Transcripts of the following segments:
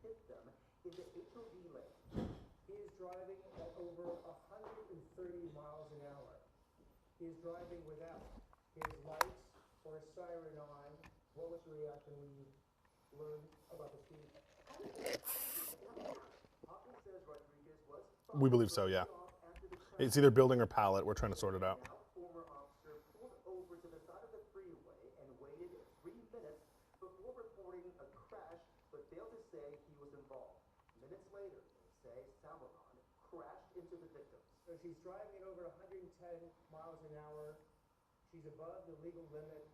hit them in the HOV lane. He is driving at over 130 miles an hour. He is driving without his lights or a siren on. What was your reaction when you learned about the speed? We believe so, yeah. It's either building or pallet. We're trying to sort it out. Former officer pulled over to the side of the freeway and waited 3 minutes before reporting a crash, but failed to say he was involved. Minutes later, they say Salomon crashed into the victims. So she's driving at over 110 miles an hour. She's above the legal limit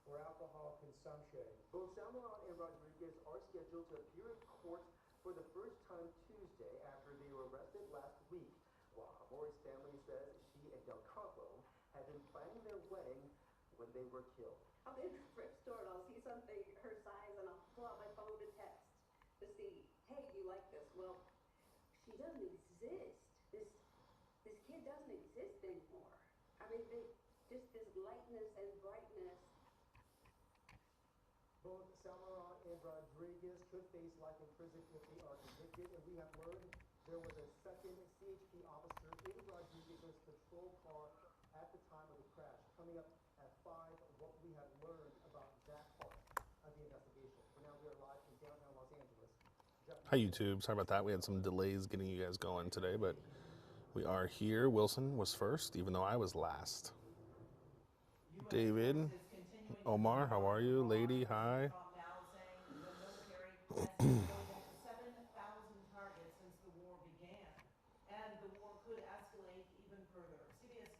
for alcohol consumption. Both Salomon and Rodriguez are scheduled to appear in court for the first time Tuesday after they were arrested last week. While Hamore's family says she and Del Campo had been planning their wedding when they were killed. I'm in the thrift store and I'll see something her size and I'll pull out my phone to text to see, hey, do you like this? Well, she doesn't exist. This kid doesn't exist anymore. I mean, just this lightness and brightness. Both Salomon and Rodriguez could face life in prison if they are convicted, and we have learned there was a second CHP officer in Rodriguez's patrol car at the time of the crash. Coming up at 5, what we have learned about that part of the investigation. For now, we are live in downtown Los Angeles. Hi, YouTube. Sorry about that. We had some delays getting you guys going today, but we are here. Wilson was first, even though I was last. David, Omar, how are you? Lady, hi.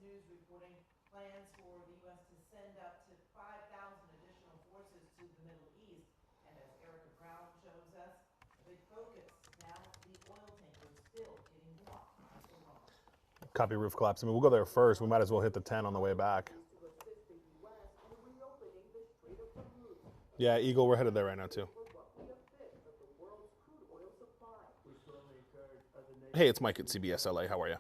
News reporting plans for the U.S. to send up to 5,000 additional forces to the Middle East. And as Erica Brown shows us, a big focus now, the oil tankers still getting blocked by Iran. Copy roof collapse. I mean, we'll go there first. We might as well hit the 10 on the way back. Yeah, Eagle, we're headed there right now, too. Hey, it's Mike at CBS LA. How are you?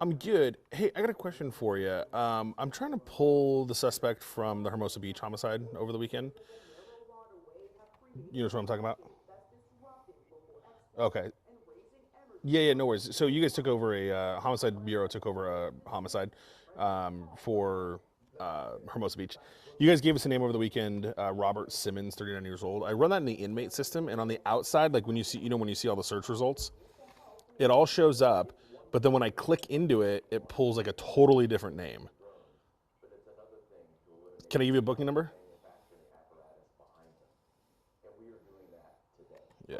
I'm good. Hey, I got a question for you. I'm trying to pull the suspect from the Hermosa Beach homicide over the weekend. You know what I'm talking about? Okay. Yeah, no worries. So you guys took over a homicide bureau, took over a homicide for Hermosa Beach. You guys gave us a name over the weekend, Robert Simmons, 39 years old. I run that in the inmate system, and on the outside, like when you see, when you see all the search results, it all shows up. But then when I click into it, it pulls like a totally different name. Can I give you a booking number? Yeah.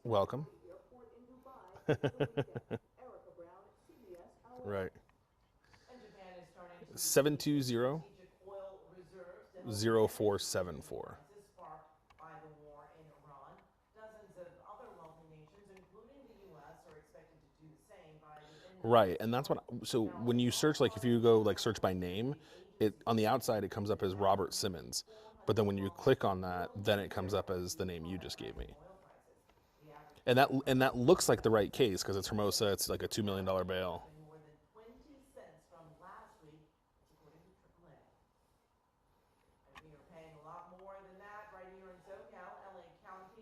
Welcome. Right. 720-0474. Right, and that's what. So when you search, like if you go like search by name, it on the outside it comes up as Robert Simmons, but then when you click on that, then it comes up as the name you just gave me. And that looks like the right case because it's Hermosa. It's like a $2 million bail.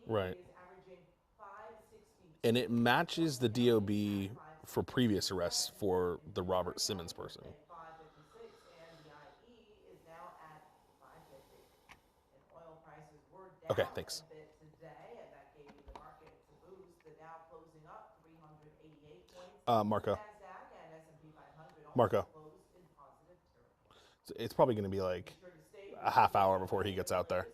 Right. And it matches the DOB for previous arrests for the Robert Simmons person. Okay, thanks. Marco. It's probably going to be like a half hour before he gets out there.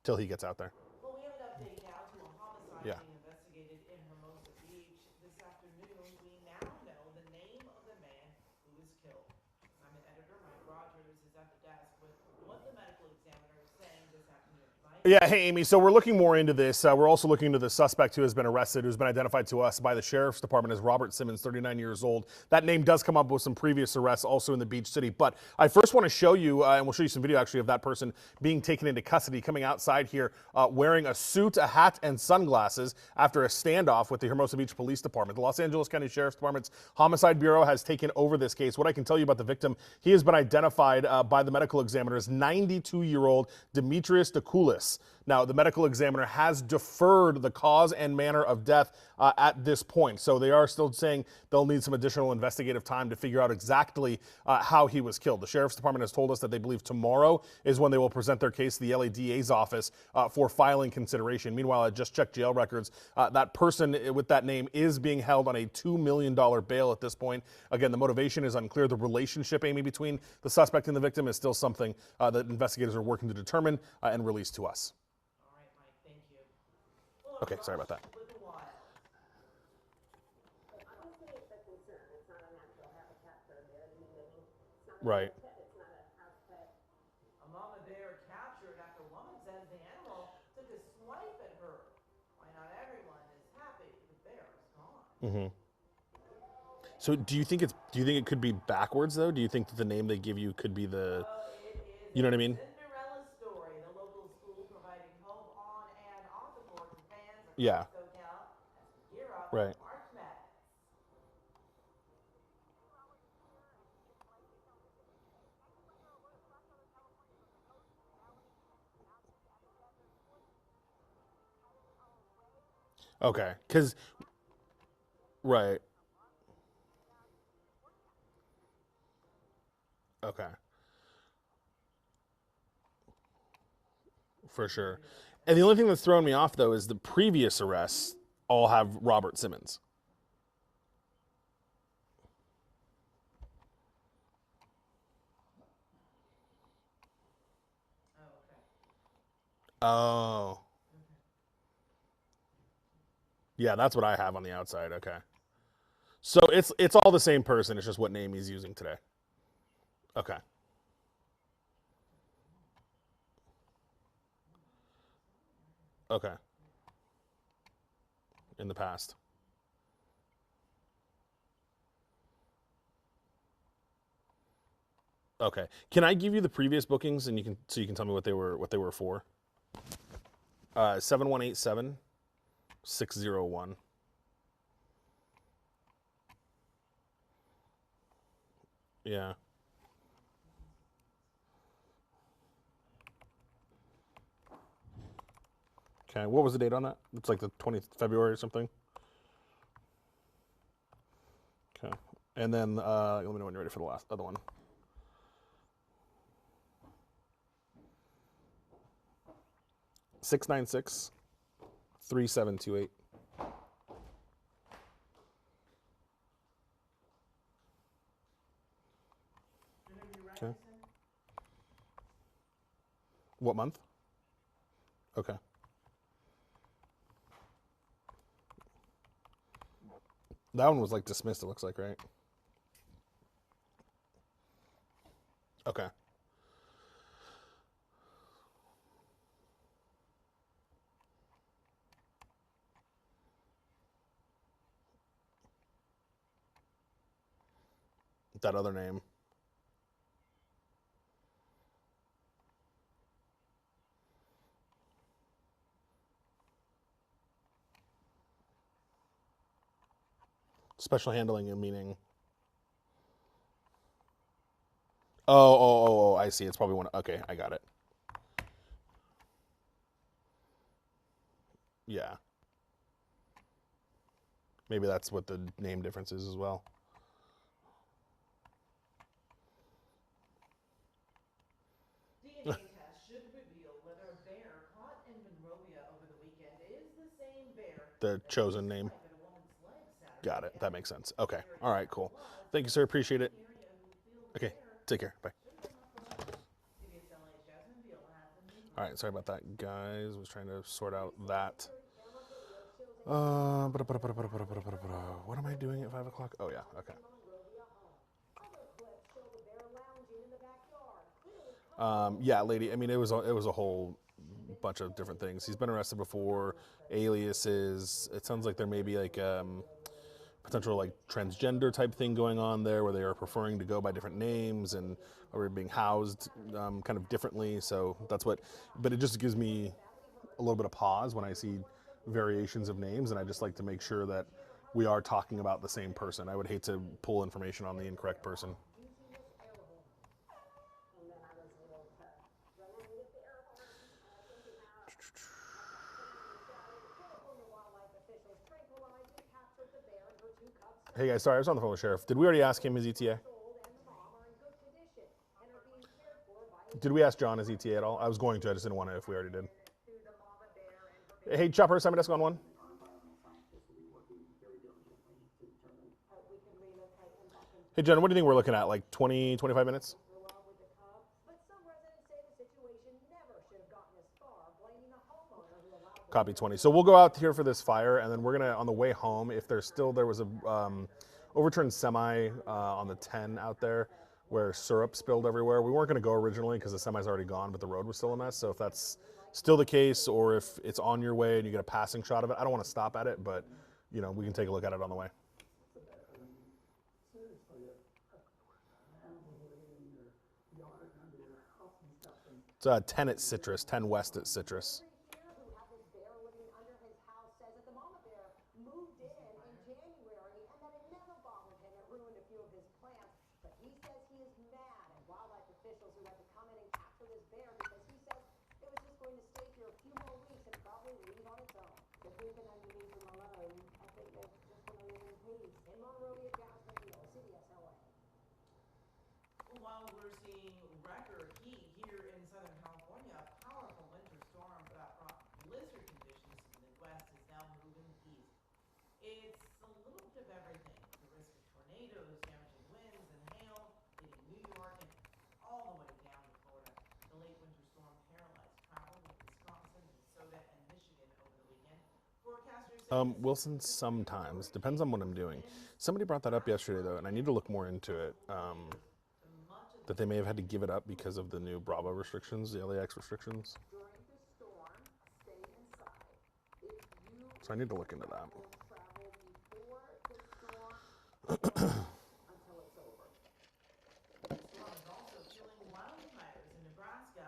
Till he gets out there. Well, we have an update now to a homicide being investigated in Hermosa Beach. This afternoon, we now know the name of the man who was killed. Assignment editor Mike Rogers is at the desk with what the medical examiner is saying this afternoon. Mike? Yeah, hey Amy. So we're looking more into this. We're also looking into the suspect who has been arrested, who's been identified to us by the sheriff's department as Robert Simmons, 39 years old. That name does come up with some previous arrests, also in the Beach City. But I first want to show you, and we'll show you some video actually of that person being taken into custody, coming outside here, wearing a suit, a hat, and sunglasses after a standoff with the Hermosa Beach Police Department. The Los Angeles County Sheriff's Department's Homicide Bureau has taken over this case. What I can tell you about the victim, he has been identified by the medical examiner as 92-year-old Demetrius DeCoulis. Now, the medical examiner has deferred the cause and manner of death at this point. So they are still saying they'll need some additional investigative time to figure out exactly how he was killed. The Sheriff's Department has told us that they believe tomorrow is when they will present their case to the LADA's office for filing consideration. Meanwhile, I just checked jail records. That person with that name is being held on a $2 million bail at this point. Again, the motivation is unclear. The relationship, Amy, between the suspect and the victim is still something that investigators are working to determine and release to us. Okay, sorry about that. Right. A mama bear captured after a woman says the animal took a swipe at her. Why not everyone is happy the bear is gone. So do you think it could be backwards though? Do you think that the name they give you could be the, you know what I mean? Cinderella story. The local school providing hope on and off the court to fans across Yeah. SoCal as we gear up Right. for March Madness. Okay, because right. Okay, for sure. And the only thing that's throwing me off though is the previous arrests all have Robert Simmons. Oh. Yeah, that's what I have on the outside. Okay. So it's all the same person. It's just what name he's using today. Okay. Okay. In the past. Okay. Can I give you the previous bookings and you can tell me what they were for? 7187 601. Yeah. Okay. What was the date on that? It's like the 20th February or something. Okay. And then let me know when you're ready for the other one. (696) 3728. Okay. What month? Okay. That one was like dismissed, it looks like, right? Okay. That other name. Special handling and meaning. Oh, I see. It's probably one. Okay, I got it. Yeah. Maybe that's what the name difference is as well. DNA test should reveal whether a bear caught in Monrovia over the weekend is the same bear. The chosen name. Got it. That makes sense. Okay. All right, cool. Thank you, sir. Appreciate it. Okay. Take care. Bye. All right. Sorry about that, guys. Was trying to sort out that. What am I doing at 5 o'clock? Oh, yeah. Okay. Yeah, lady. I mean, it was a whole bunch of different things. He's been arrested before, aliases. It sounds like there may be like potential like transgender type thing going on there, where they are preferring to go by different names and are being housed kind of differently. So that's what. But it just gives me a little bit of pause when I see variations of names, and I just like to make sure that we are talking about the same person. I would hate to pull information on the incorrect person. Hey guys, sorry, I was on the phone with Sheriff. Did we already ask him his ETA? Did we ask John his ETA at all? I was going to, I just didn't want to if we already did. Hey, Chopper, Simon Desk on one. Hey, Jen, what do you think we're looking at? Like 20, 25 minutes? Copy 20. So we'll go out here for this fire, and then we're gonna, on the way home, if there was a overturned semi on the 10 out there where syrup spilled everywhere. We weren't gonna go originally because the semi's already gone, but the road was still a mess. So if that's still the case, or if it's on your way and you get a passing shot of it, I don't want to stop at it, but you know, we can take a look at it on the way. It's 10 at Citrus, 10 West at Citrus. While we're seeing record heat here in Southern California, a powerful winter storm that brought blizzard conditions to the Midwest is now moving east. It's a little bit of everything. The risk of tornadoes, damaging winds, and hail hitting New York and all the way down to Florida. The late winter storm paralyzed travel in Wisconsin, Minnesota, and Michigan over the weekend. Forecasters say Wilson, sometimes. Depends on what I'm doing. Somebody brought that up yesterday, though, and I need to look more into it. That they may have had to give it up because of the new Bravo restrictions, the LAX restrictions. So I need to look into that. the storm is also fueling wildfires in Nebraska,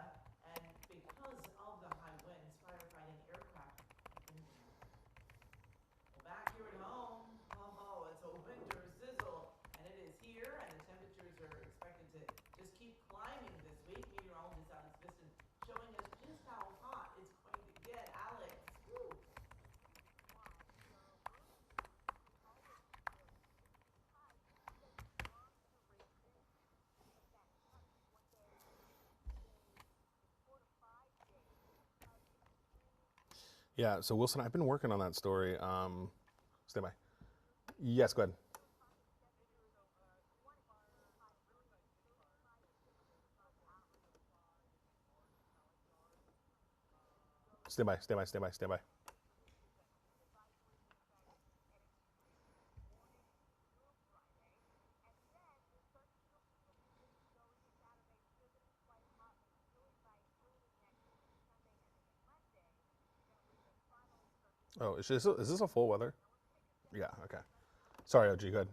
and because of the high winds, firefighting aircraft have been down. Well, back here at home, it's a winter sizzle, and it is here, and the temperatures are expected to just keep climbing this week. Meteorologist Alex Biston showing us just how hot it's going to get. Alex, woo. Yeah, so Wilson, I've been working on that story. Stay by. Yes, go ahead. Stay by, stay by, stay by, stay by. Oh, is this a full weather? Yeah, okay. Sorry, OG, go ahead.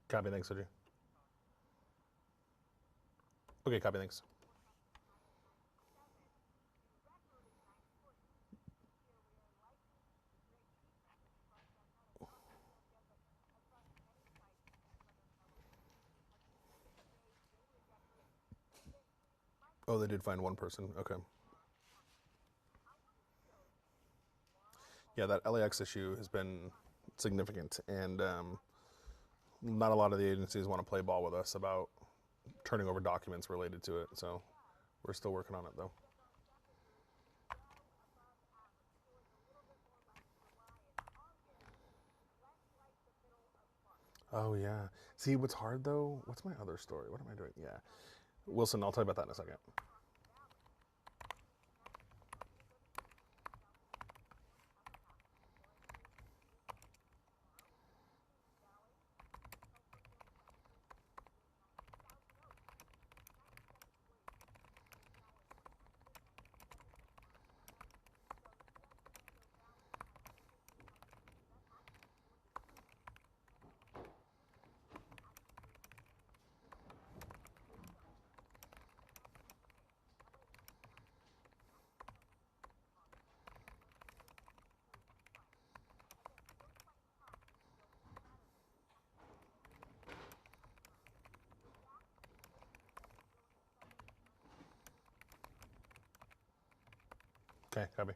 Copy, thanks, OG. Okay, copy, thanks. Oh, they did find one person. Okay. Yeah, that LAX issue has been significant, and not a lot of the agencies want to play ball with us about turning over documents related to it. So we're still working on it, though. Oh yeah. See, what's hard though? What's my other story? What am I doing? Yeah, Wilson. I'll tell you about that in a second. Okay, copy.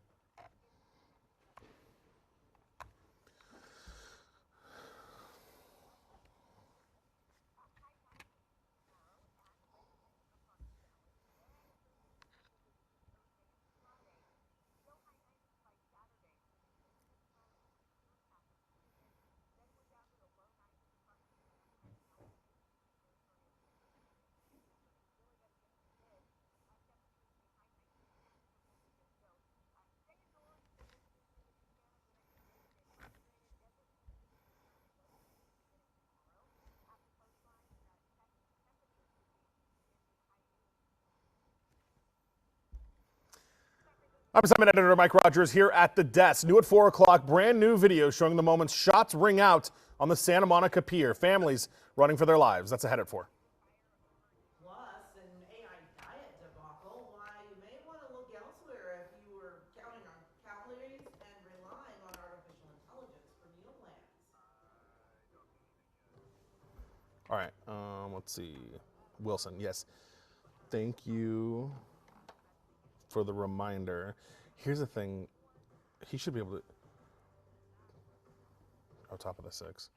I'm assignment editor Mike Rogers here at the desk. New at 4 o'clock, brand new video showing the moments shots ring out on the Santa Monica Pier. Families running for their lives. That's ahead at 4. Plus, an AI diet debacle, why you may want to look elsewhere if you were counting on calories and relying on artificial intelligence for meal plans. All right, let's see. Wilson, yes. Thank you for the reminder. Here's the thing. He should be able to... Oh, top of the 6.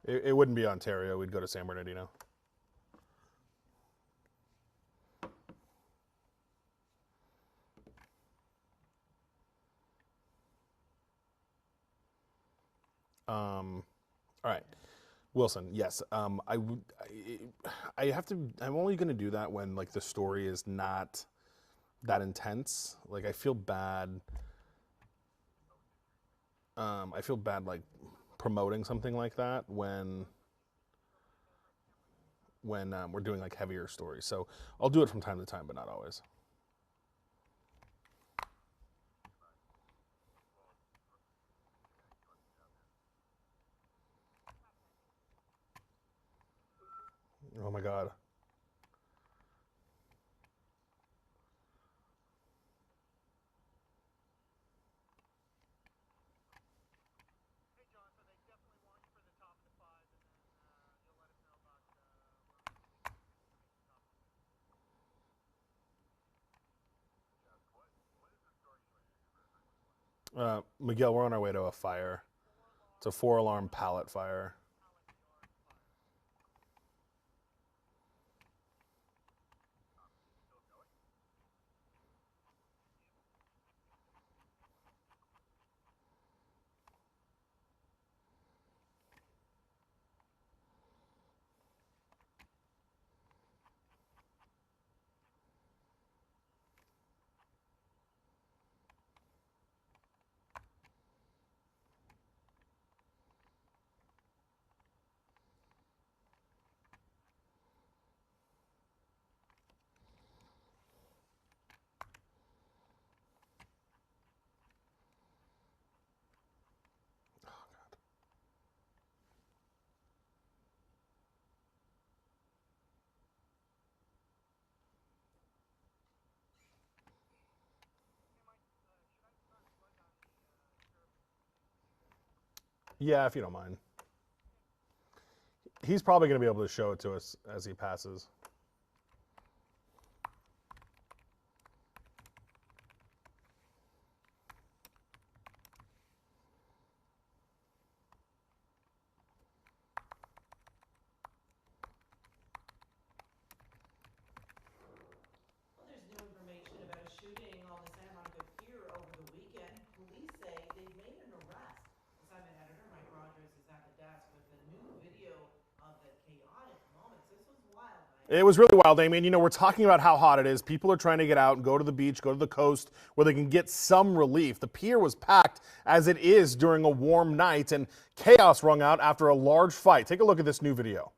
It wouldn't be Ontario. We'd go to San Bernardino. All right. Wilson, yes. I have to. I'm only going to do that when like the story is not that intense. Like I feel bad. I feel bad like promoting something like that when we're doing like heavier stories. So I'll do it from time to time, but not always. Oh my God. Miguel, we're on our way to a fire. It's a 4-alarm pallet fire. Yeah, if you don't mind. He's probably going to be able to show it to us as he passes. Well, there's new information about a shooting on the Santa Monica Pier over the weekend. It was really wild, Amy. And, you know, we're talking about how hot it is. People are trying to get out and go to the beach, go to the coast where they can get some relief. The pier was packed as it is during a warm night, and chaos rung out after a large fight. Take a look at this new video.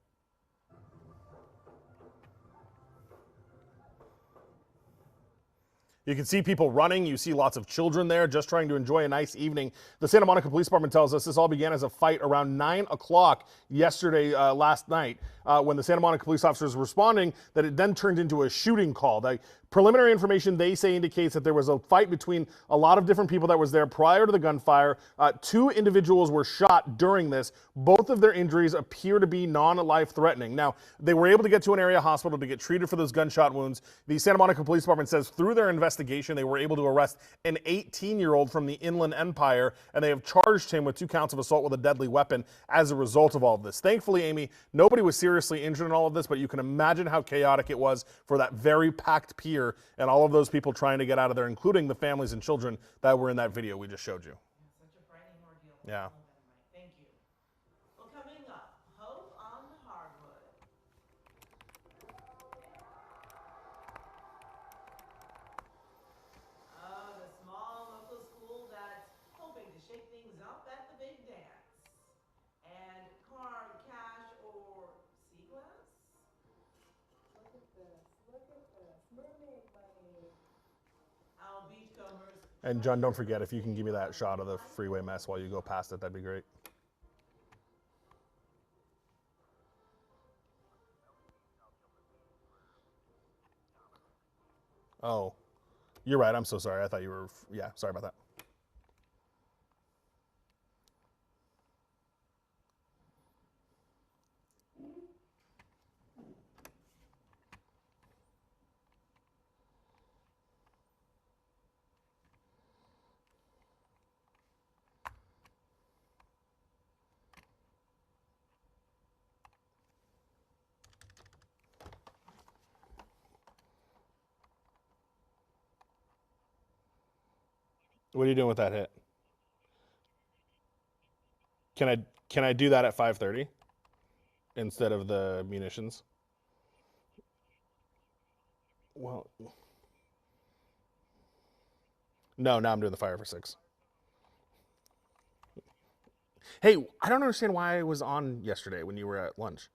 You can see people running. You see lots of children there just trying to enjoy a nice evening. The Santa Monica Police Department tells us this all began as a fight around 9 o'clock yesterday, last night, when the Santa Monica police officers were responding, that it then turned into a shooting call. The preliminary information they say indicates that there was a fight between a lot of different people that was there prior to the gunfire. 2 individuals were shot during this. Both of their injuries appear to be non-life threatening. Now, they were able to get to an area hospital to get treated for those gunshot wounds. The Santa Monica Police Department says through their investigation, they were able to arrest an 18-year-old from the Inland Empire, and they have charged him with 2 counts of assault with a deadly weapon as a result of all of this. Thankfully, Amy, nobody was seriously injured in all of this, but you can imagine how chaotic it was for that very packed pier and all of those people trying to get out of there, including the families and children that were in that video we just showed you. Such a frightening ordeal. Yeah. Thank you. Well, coming up, Hope on Hardwood. Oh, the small local school that's hoping to shake things up at the big dance. And card, cash, or sea glass? Look at this. Look at this. Mermaid money. Our beachcombers. And John, don't forget, if you can give me that shot of the freeway mess while you go past it, that'd be great. Oh, you're right. I'm so sorry. I thought you were, yeah, sorry about that. What are you doing with that hit? Can I do that at 5:30 instead of the munitions? Well, no, now I'm doing the fire for 6. Hey, I don't understand why I was on yesterday when you were at lunch.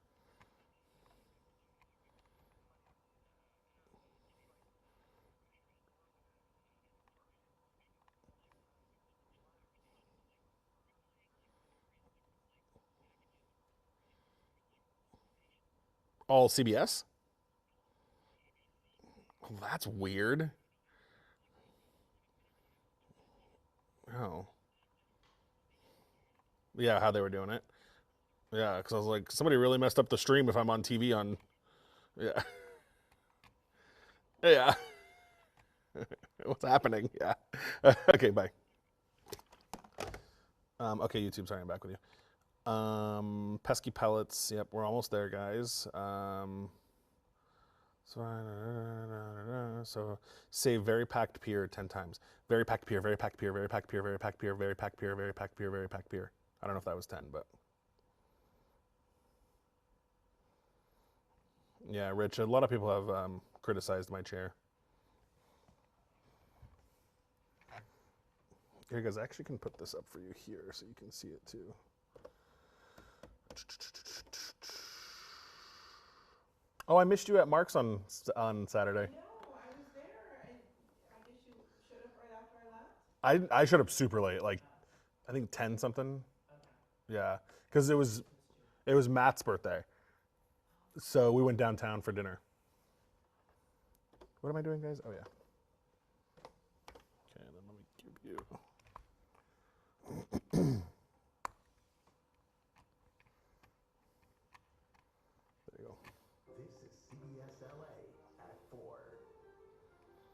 All CBS? Well, that's weird. Oh. Yeah, how they were doing it. Yeah, because I was like, somebody really messed up the stream if I'm on TV on. Yeah. Yeah. What's happening? Yeah. Okay, bye. Okay, YouTube, sorry, I'm back with you. Pesky pellets. Yep, we're almost there, guys. So save very packed pier 10 times. Very packed pier, very packed pier, very packed pier, very packed pier, very packed pier, very packed pier, very packed pier. I don't know if that was 10, but. Yeah, Rich, a lot of people have criticized my chair. Here, guys, I actually can put this up for you here so you can see it too. Oh, I missed you at Mark's on Saturday. No, I was there. I guess you showed up right after I left. I showed up super late, like I think 10 something. Okay. Yeah, because it was Matt's birthday, so we went downtown for dinner. What am I doing, guys? Oh yeah. Okay, then let me give you. There you go. This is CBS LA at 4.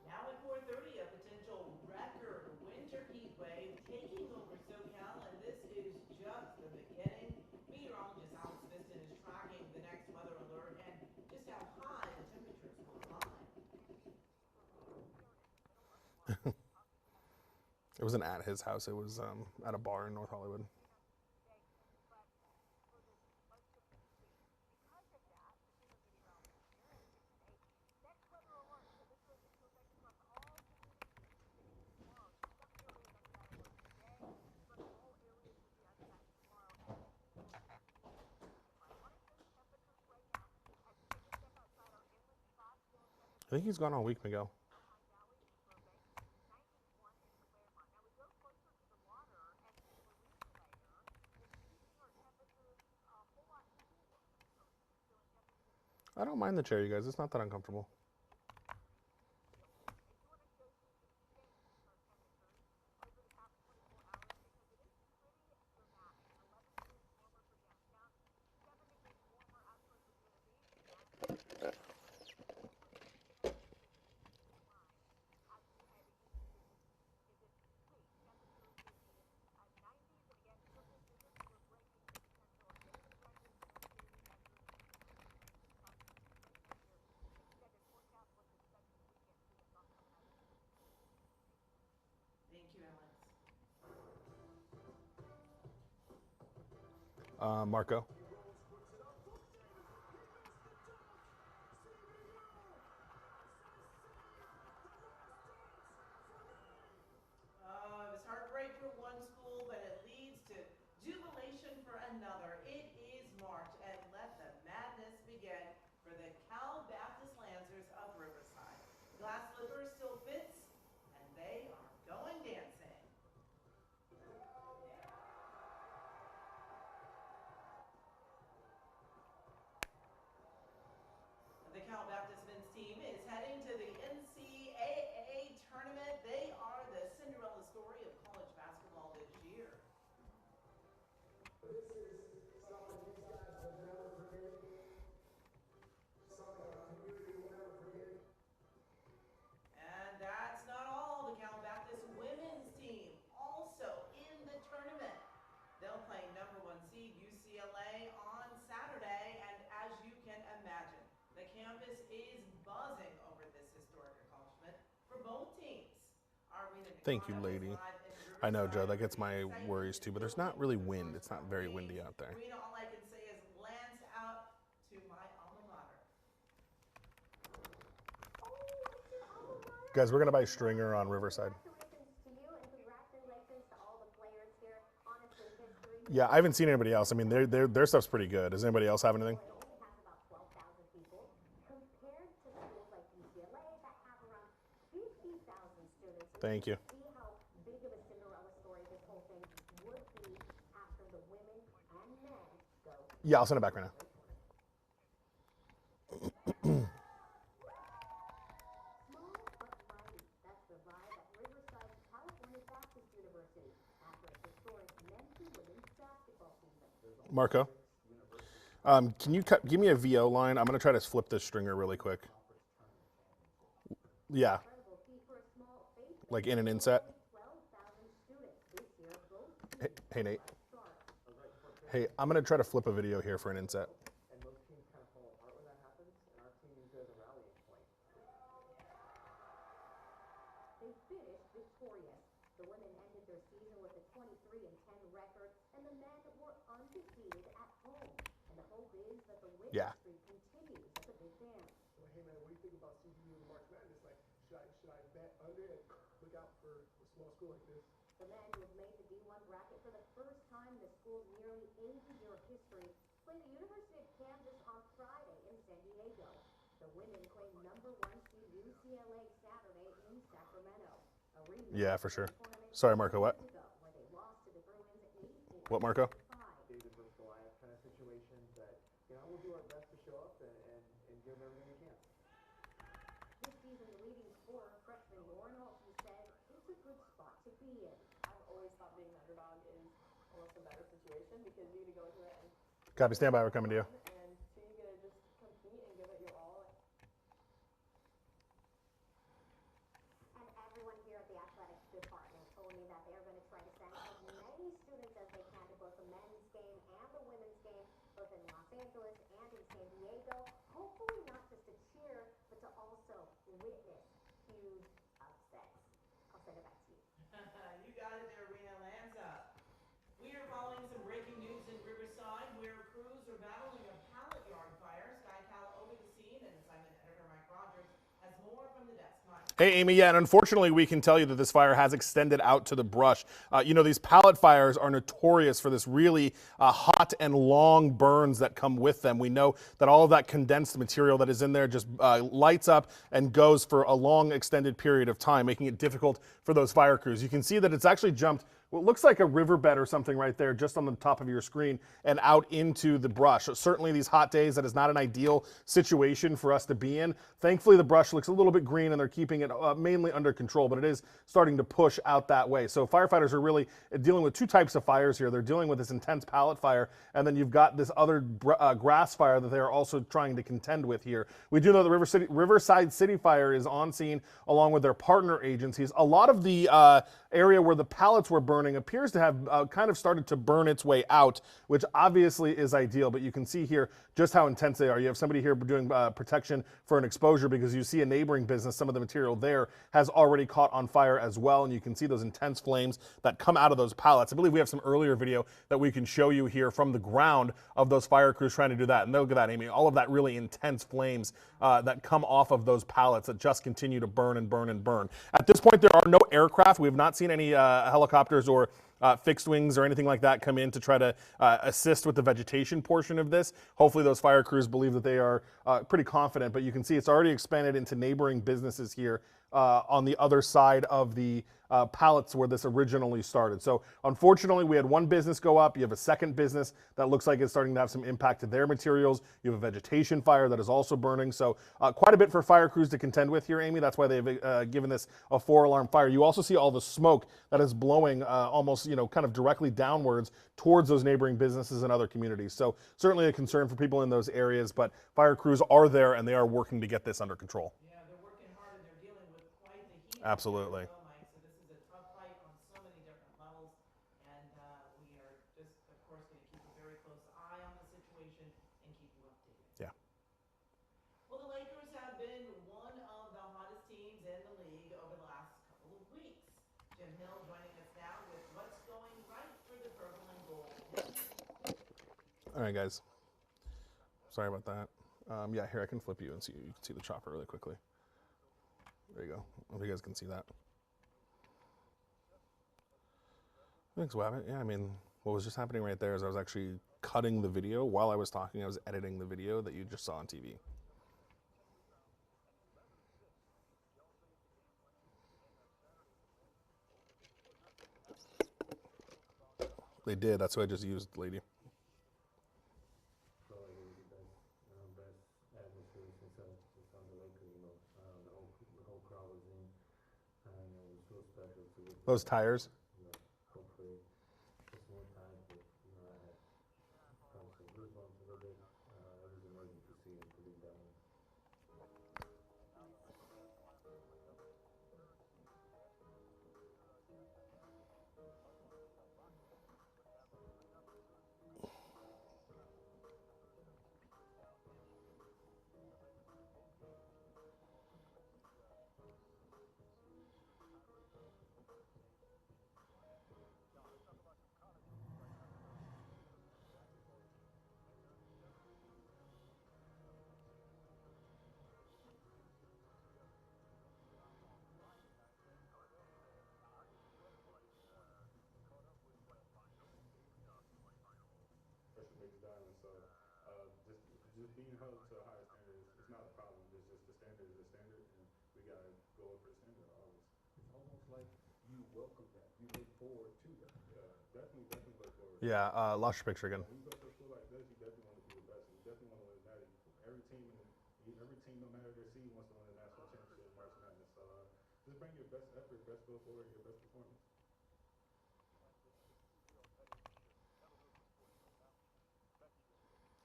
Now at 4:30, a potential record winter heat wave taking over SoCal, and this is just the beginning. Meteorologist Alex Viston is tracking the next weather alert and just how high the temperatures will climb. It wasn't at his house. It was at a bar in North Hollywood. I think he's gone all week, Miguel. I don't mind the chair, you guys. It's not that uncomfortable. Thank you, Alex. Marco. It was heartbreak for one school, but it leads to jubilation for another. It is March, and let the madness begin for the Cal Baptist Lancers of Riverside. Glass slipper still fits, and they are going dancing. The Cal Baptist men's team is heading to the NCAA tournament. They are the Cinderella story of college basketball this year. This is something these guys will never forget. Something our community will never forget. And that's not all. The Cal Baptist women's team also in the tournament. They'll play #1 seed UCLA on Saturday, and as you can imagine, the campus is buzzing over this historic accomplishment for both teams. Thank you, lady. I know, Joe, that gets my worries too, but there's not really wind. It's not very windy out there. Rena, all I can say is Lance out to my alma mater. Guys, we're going to buy Stringer on Riverside. Yeah, I haven't seen anybody else. I mean, their stuff's pretty good. Does anybody else have anything? Thank you. Yeah, I'll send it back right now. Marco, can you give me a VO line? I'm going to try to flip this Stringer really quick. Yeah. Like in an inset. Hey, Nate. Hey, I'm going to try to flip a video here for an inset. And most teams kind of fall apart when that happens, and our team used it as a rallying point. They finished victorious. The women ended their season with a 23-10 record, and the men were undefeated at home. And the hope is that the winning streak continues at the big dance. So, hey man, what do you think about CBU and March Madness? Like, should I bet under and look out for a small school like this? The men who have made the D1 bracket for the first time in the school's nearly 80-year history play the University of Kansas on Friday in San Diego. The women claim #1 seed UCLA Saturday in Sacramento. Yeah, for sure. Sorry, Marco, what? What, Marco? David versus Goliath kind of situation, but we'll do our best to show up and give them everything we can. This season's leading scorer, freshman Lauren Olsen, said it's a good spot to be in. I've always thought being an underdog is almost a better situation because you get to go into it and Copy, stand by, we're coming to you. and so you get to just compete and give it your all. And everyone here at the athletics department told me that they're going to try to send as many students as they can to both the men's game and the women's game, both in Los Angeles and in San Diego. Hopefully not just to cheer, but to also witness huge upsets. I'll send it back to you. You got it there, Rena. Lance up. We are following some breaking news in Riverside where crews are battling a Hey, Amy, yeah, and unfortunately, we can tell you that this fire has extended out to the brush. You know, these pallet fires are notorious for this really hot and long burns that come with them. We know that all of that condensed material that is in there just lights up and goes for a long, extended period of time, making it difficult for those fire crews. You can see that it's actually jumped what looks like a riverbed or something right there just on the top of your screen and out into the brush. So certainly these hot days, that is not an ideal situation for us to be in. Thankfully, the brush looks a little bit green and they're keeping it mainly under control, but it is starting to push out that way. So firefighters are really dealing with two types of fires here. They're dealing with this intense pallet fire, and then you've got this other grass fire that they're also trying to contend with here. We do know the Riverside City Fire is on scene along with their partner agencies. A lot of the area where the pallets were burning appears to have kind of started to burn its way out, which obviously is ideal, but you can see here just how intense they are. You have somebody here doing protection for an exposure because you see a neighboring business, some of the material there has already caught on fire as well, and you can see those intense flames that come out of those pallets. I believe we have some earlier video that we can show you here from the ground of those fire crews trying to do that, and look at that, Amy, all of that really intense flames that come off of those pallets that just continue to burn and burn and burn. At this point, there are no aircraft. We have not seen any helicopters or fixed wings or anything like that come in to try to assist with the vegetation portion of this. Hopefully those fire crews believe that they are pretty confident, but you can see it's already expanded into neighboring businesses here on the other side of the pallets where this originally started. So unfortunately, we had one business go up. You have a second business that looks like it's starting to have some impact to their materials. You have a vegetation fire that is also burning. So quite a bit for fire crews to contend with here, Amy. That's why they've given this a 4-alarm fire. You also see all the smoke that is blowing almost, you know, kind of directly downwards towards those neighboring businesses and other communities. So certainly a concern for people in those areas, but fire crews are there and they are working to get this under control. Yeah, they're working hard and they're dealing with quite the heat. Absolutely. So, Mike, so this is a tough fight on so many different levels, and we are just, of course, going to keep a very close eye on the situation and keep you updated. Yeah. Well, the Lakers have been one of the hottest teams in the league over the last couple of weeks. Jim Hill joining us now with what's going right for the purple and gold. All right, guys. Sorry about that. Yeah, here I can flip you and see. You can see the chopper really quickly. There you go. I hope you guys can see that. Thanks, Wabbit. Yeah, I mean, what was just happening right there is I was actually cutting the video while I was talking. I was editing the video that you just saw on TV. They did. That's what I just used, lady. Those tires. Hopefully, it's more time, but you know, I had some goosebumps a little bit. It was amazing to see and to be down. Just being held to a higher standard is not a problem. It's just the standard is the standard, and we gotta go up for the standard always. It's almost like you welcome that. You look forward to that. Yeah, definitely look forward. Yeah, lost your picture again. When you go to a school like this, you definitely want to be the best. You definitely want to win that. Every team, no matter their seed, wants to win the national championship in March Madness. So just bring your best effort, best foot forward, your best performance.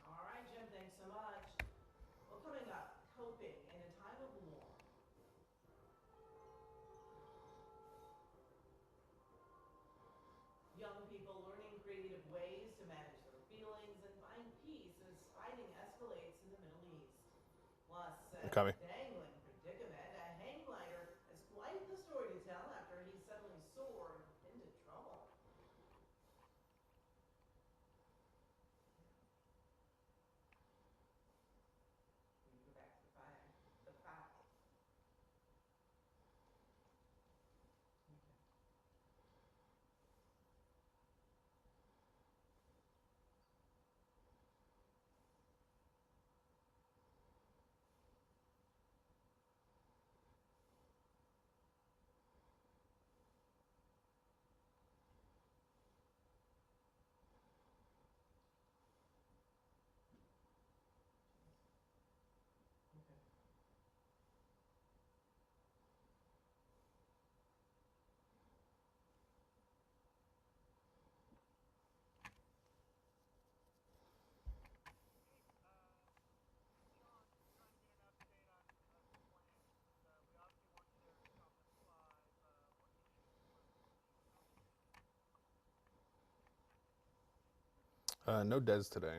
All right, Jim, thanks so much. Well, coming up, coping in a time of war. Young people learning creative ways to manage their feelings and find peace as fighting escalates in the Middle East. Plus, Copy. dangling predicament, a hang glider has quite the story to tell after he suddenly soared into trouble. We go back to the fire. No Des today.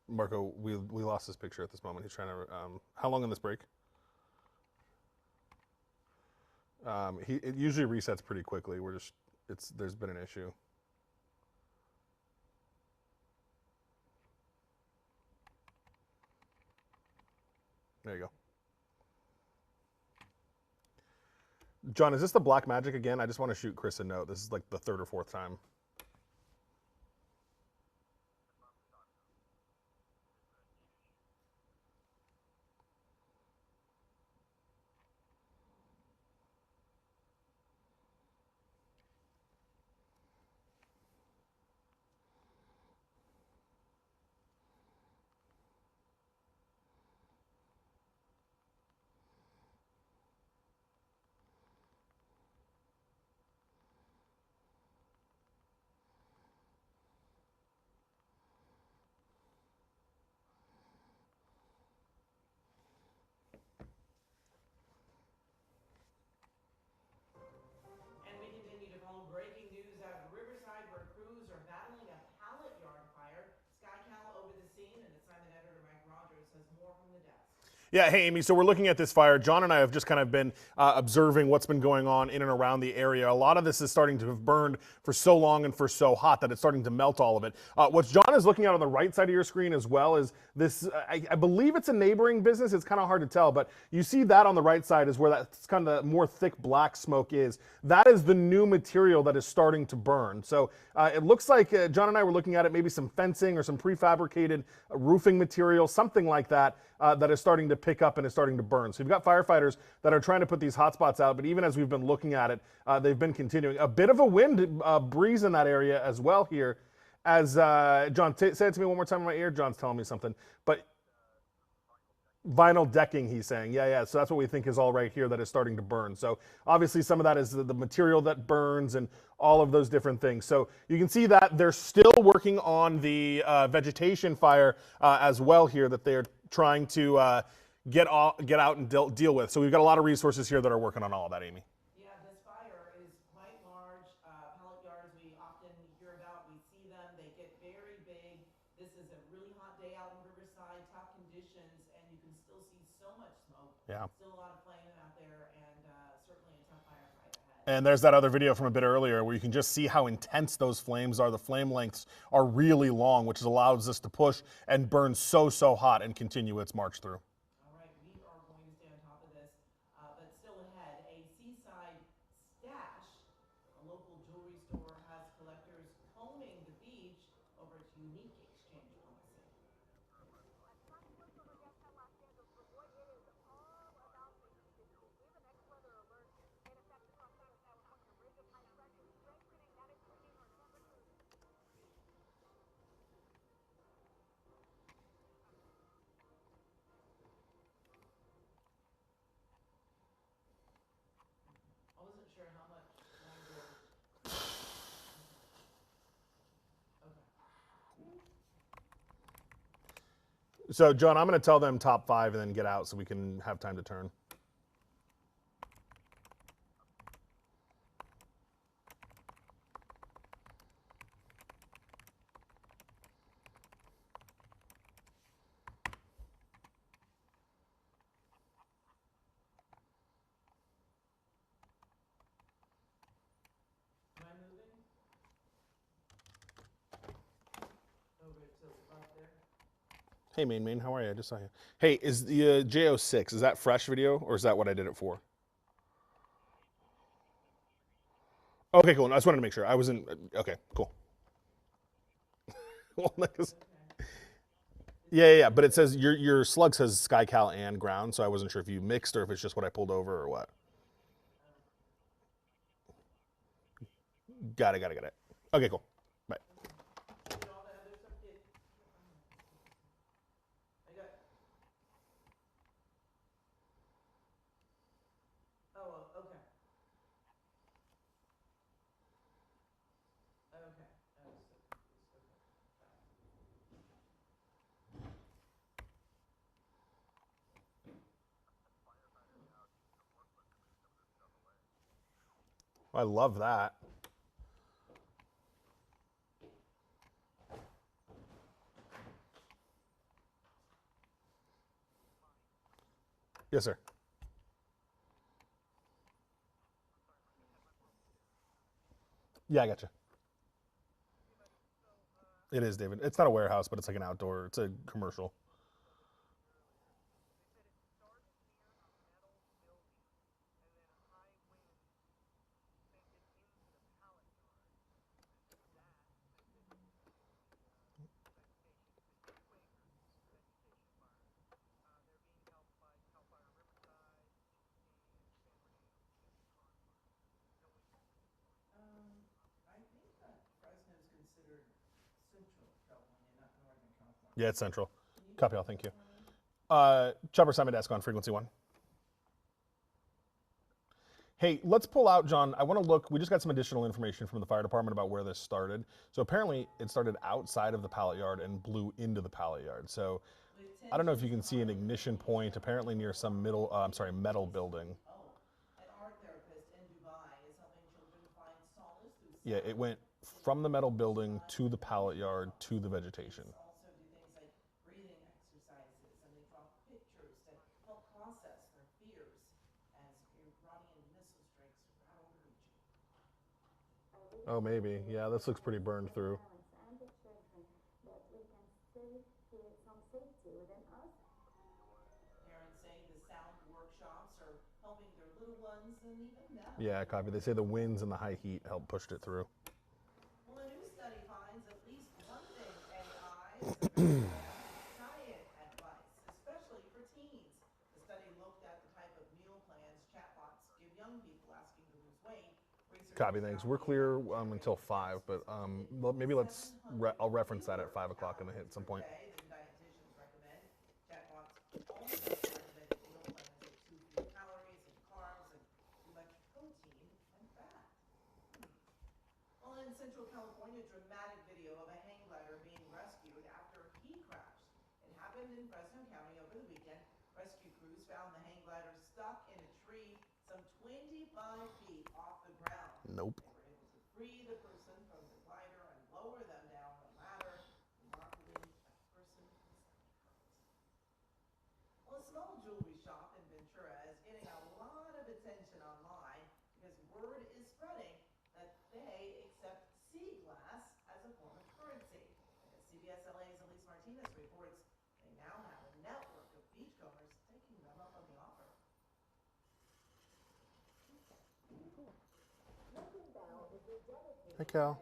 Marco, we lost this picture at this moment. He's trying to. How long in this break? It usually resets pretty quickly. There's been an issue. There you go. John, is this the black magic again? I just want to shoot Chris a note. This is like the third or fourth time. And we continue to follow breaking news out of Riverside, where crews are battling a pallet yard fire. Sky Cal over the scene, and assignment editor Mike Rogers has more from the desk. Yeah, hey, Amy, so we're looking at this fire. John and I have just kind of been observing what's been going on in and around the area. A lot of this is starting to have burned for so long and for so hot that it's starting to melt all of it. What John is looking at on the right side of your screen as well is this, I believe it's a neighboring business. It's kind of hard to tell, but you see that on the right side is where that kind of more thick black smoke is. That is the new material that is starting to burn. So it looks like John and I were looking at it, maybe some fencing or some prefabricated roofing material, something like that. That is starting to pick up and is starting to burn. So you've got firefighters that are trying to put these hotspots out, but even as we've been looking at it, they've been continuing. A bit of a wind breeze in that area as well here. As John, say it to me one more time in my ear. John's telling me something. But vinyl decking, he's saying. Yeah. So that's what we think is all right here that is starting to burn. So obviously some of that is the material that burns and all of those different things. So you can see that they're still working on the vegetation fire as well here that they're trying to get out and deal with. So we've got a lot of resources here that are working on all of that, Amy. Yeah, this fire is quite large. Pellet yards we often hear about, we see them, they get very big. This is a really hot day out in Riverside, tough conditions, and you can still see so much smoke. Yeah. Still a lot of flame out there, and certainly a tough firefight ahead. And there's that other video from a bit earlier where you can just see how intense those flames are. The flame lengths are really long, which allows us to push and burn so hot and continue its march through. All right, we are going to stay on top of this, but still ahead, a seaside stash. A local jewelry store has collectors combing the beach over its unique exchange policy. I wasn't sure how much longer. Okay. So, John, I'm going to tell them top 5 and then get out so we can have time to turn. Am I moving? Over to the left there. Hey, Main, how are you? I just saw you. Hey, is the J06, is that fresh video or is that what I did it for? Okay, cool. I just wanted to make sure. I wasn't, okay, cool. Well, yeah, but it says, your slug says Sky Cal and ground, so I wasn't sure if you mixed or if it's just what I pulled over or what. Got it. Okay, cool. Bye. Look at all that other stuff, kid. I got. I love that. Yes, sir. Yeah, I gotcha. It is, David. It's not a warehouse, but it's like an outdoor. It's a commercial. I think that Fresno is considered Central California, not Northern California. Yeah, it's central. Can you Copy all. confirm Thank you. for me? Chopper, sign my desk on frequency 1. Hey, let's pull out, John. I want to look. We just got some additional information from the fire department about where this started. So apparently, it started outside of the pallet yard and blew into the pallet yard. So I don't know if you can see an ignition point. Apparently near some metal building. Oh, an art therapist in Dubai is helping children find solace through Yeah, it went from the metal building to the pallet yard to the vegetation. also do things like breathing exercises, and they draw pictures to help process their fears as Iranian missile strikes rattle the region. Oh, maybe. Yeah, this looks pretty burned through. And the children that we can still feel some safety within us. Parents say the sound workshops are helping their little ones and even them. Yeah, copy. They say the winds and the high heat helped pushed it through. Well, a new study finds at least one thing AI is a good diet advice, especially for teens. The study looked at the type of meal plans chatbots give young people asking to lose weight. Copy, thanks. We're clear until 5, but maybe I'll reference that at 5 o'clock in the hit at some point. Than dietitians recommend. Chatbots also recommend meal plans with too few calories and carbs and too much protein and fat. Well, in Central California, dramatic video of a hang glider being rescued after he crashed. It happened in Fresno County over the weekend. Rescue crews found the hang glider stuck in a tree some 25 feet off the ground. Nope. They were able to free the person from the glider and lower them down the ladder. Remarkably, that person was unhurt. Well, a small jewelry shop in Ventura is getting a lot of attention online because word is spreading that they accept sea glass as a form of currency. As CBS LA's Elise Martinez reports, they now have a network of beachcombers taking them up on the offer. Hi, Cal.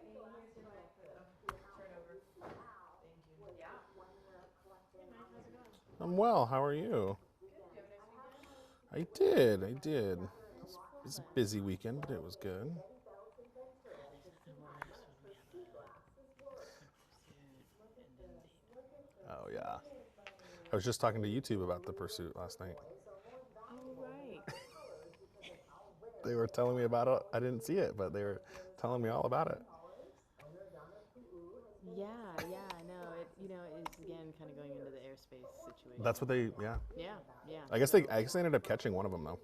I'm well. How are you? I did. It was a busy weekend, but it was good. Oh, yeah. I was just talking to YouTube about The Pursuit last night. Oh, right. They were telling me about it. I didn't see it, but they were telling me all about it. Yeah, no, it's again kind of going into the airspace situation. That's what they, yeah. Yeah. I guess they ended up catching one of them, though,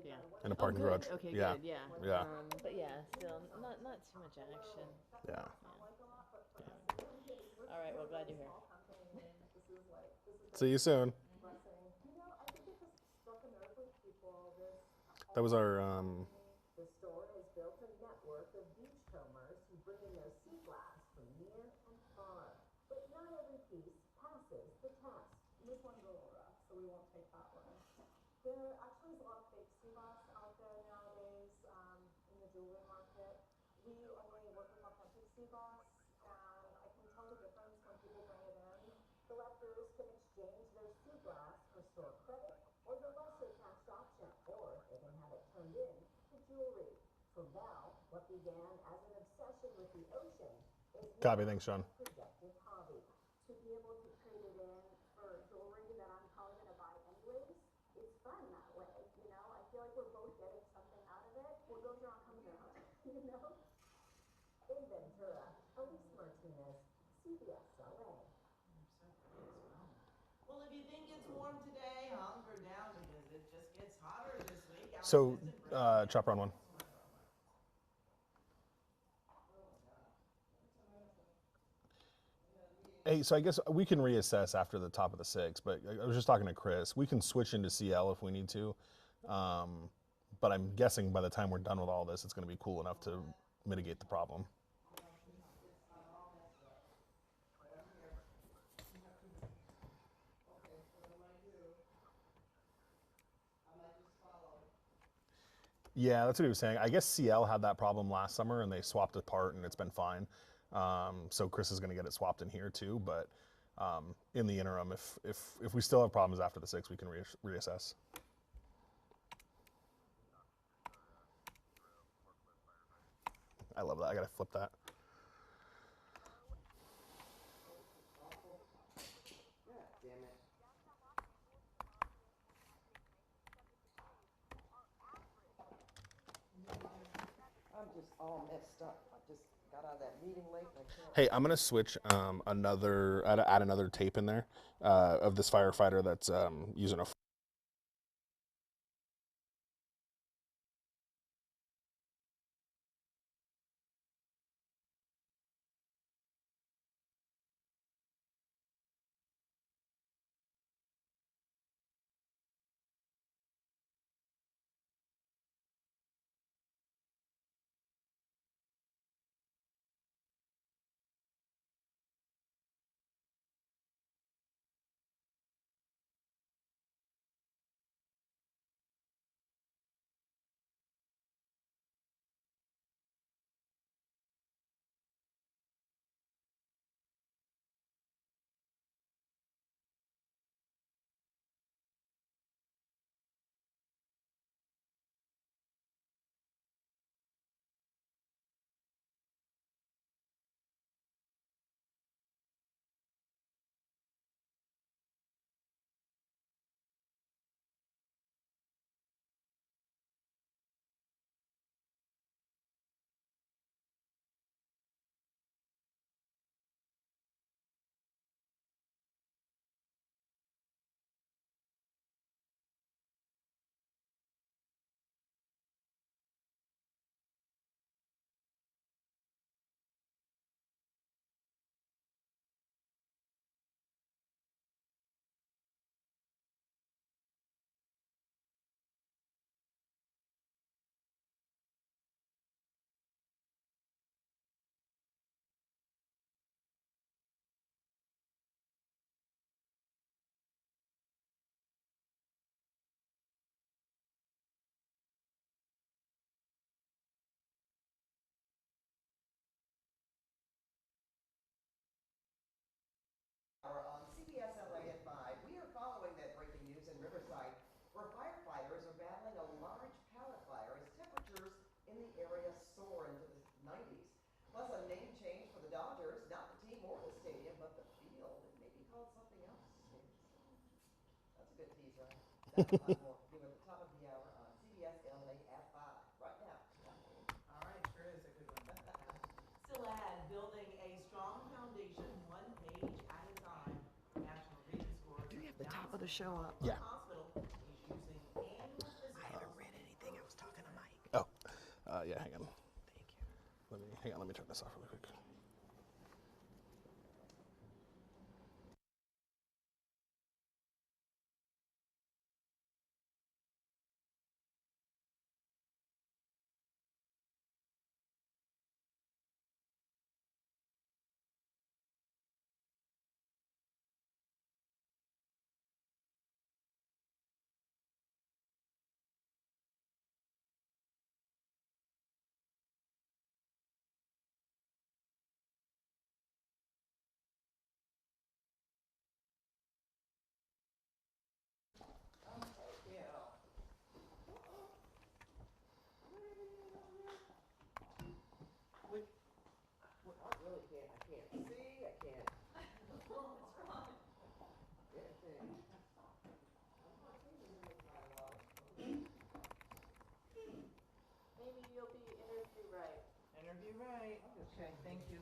Yeah. in a parking good. garage. Okay, Yeah. good, yeah. Yeah. But yeah, still, not too much action. Yeah. All right, well, glad you're here. See you soon. That was our, The store has built a network of beachcombers who bring in their sea glass from near and far. But not every piece passes the test. This one's a little rough, so we won't take that one. There actually is a lot of fake sea glass out there nowadays in the jewelry market. We only work with authentic sea glass, and I can tell the difference when people bring it in. Collectors can exchange their sea glass for store credit or the lesser tax option, or they can have it turned in to jewelry. For Val, what began as an obsession with the ocean is Copy, now thanks, Sean. a productive hobby. To be able to trade it in for jewelry that I'm probably going to buy anyways, it's fun that way, you know? I feel like we're both getting something out of it. What goes around comes around, you know? In Ventura, Elise Martinez, CBS LA. Well, if you think it's warm today, hunker down because it just gets hotter this week. So, Chopper on 1. Hey, so I guess we can reassess after the top of the 6, but I was just talking to Chris. We can switch into CL if we need to. But I'm guessing by the time we're done with all this, it's going to be cool enough to mitigate the problem. Yeah, that's what he was saying. I guess CL had that problem last summer and they swapped a part and it's been fine. So Chris is going to get it swapped in here too. But in the interim, if we still have problems after the 6, we can reassess. I love that. I got to flip that. Damn it. I'm just all messed up. I just got out of that meeting late and I can't. Hey, I'm gonna switch add another tape in there of this firefighter that's using a. On CBS LA at 5, we are following that breaking news in Riverside, where firefighters are battling a large pallet fire as temperatures in the area soar into the 90s. Plus a name change for the Dodgers, not the team or the stadium, but the field. It may be called something else. That's a good tease, right? That's a lot more to do at the top of the hour on CBS LA at 5. Right now. All right, sure is a good one. Still ahead, building a strong foundation, one page at a time. National Reading Score. Do you have the top of the show up? Yeah. Hospital is using annual physicals. I haven't read anything. I was talking to Mike. Oh, yeah. Hang on. Thank you. Hang on. Let me turn this off really quick. I really can't. I can't see. I can't. What's wrong? Maybe you'll be interview right. Interview right. Okay, thank you.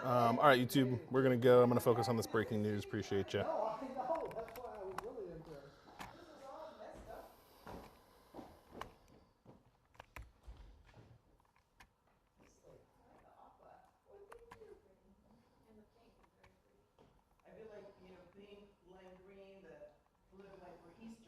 All right, YouTube. We're gonna go. I'm gonna focus on this breaking news. Appreciate you. No, I know. That's why I was really impressed. This is all messed up. This thing kind of off. blew it away where he's